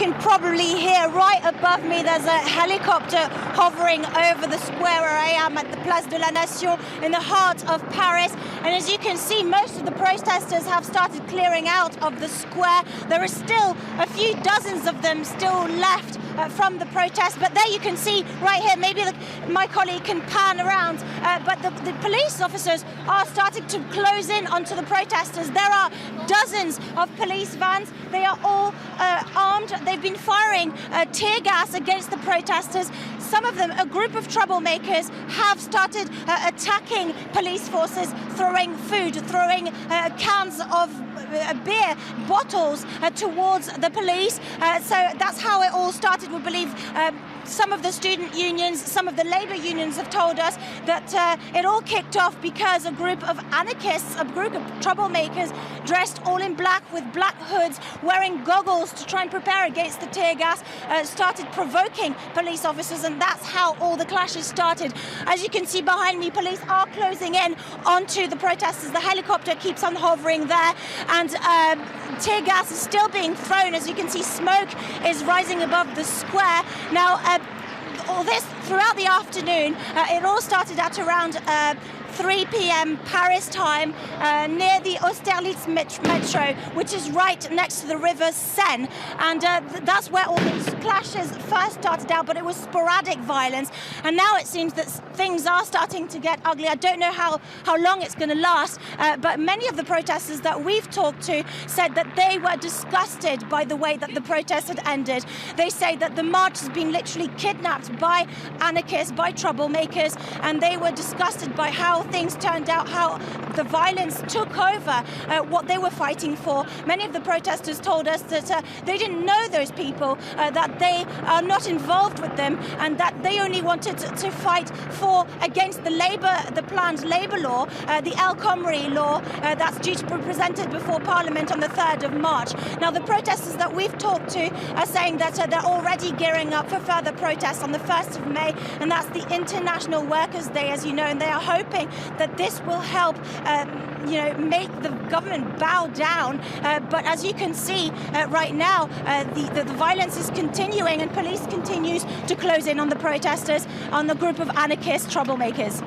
You can probably hear right above me there's a helicopter hovering over the square where I am at the Place de la Nation in the heart of Paris. And as you can see, most of the protesters have started clearing out of the square. There are still a few dozens of them still left from the protest, but there you can see right here, maybe my colleague can pan around, but the police officers are starting to close in onto the protesters. There are dozens of police vans. They are all armed. They've been firing tear gas against the protesters. Some of them, a group of troublemakers, have started attacking police forces, throwing food, throwing cans of beer bottles towards the police. So that's how it all started. We believe some of the student unions, some of the labour unions have told us that it all kicked off because a group of anarchists, a group of troublemakers dressed all in black with black hoods, wearing goggles to try and prepare against the tear gas, started provoking police officers, and that's how all the clashes started. As you can see behind me, police are closing in onto the protesters. The helicopter keeps on hovering there, and tear gas is still being thrown. As you can see, smoke is rising above the square. Now, all this throughout the afternoon, it all started at around 3 p.m. Paris time, near the Austerlitz metro, which is right next to the river Seine. And that's where all these clashes first started out, but it was sporadic violence. And now it seems that things are starting to get ugly. I don't know how long it's going to last, but many of the protesters that we've talked to said that they were disgusted by the way that the protest had ended. They say that the march has been literally kidnapped by anarchists, by troublemakers, and they were disgusted by how things turned out, how the violence took over what they were fighting for. Many of the protesters told us that they didn't know those people, that they are not involved with them, and that they only wanted to fight against the planned labour law, the El Khomri law, that's due to be presented before Parliament on the 3rd of March. Now, the protesters that we've talked to are saying that they're already gearing up for further protests on the 1st of May, and that's the International Workers' Day, as you know, and they are hoping that this will help make the government bow down. But as you can see right now, the violence is continuing, and police continues to close in on the protesters, on the group of anarchist troublemakers.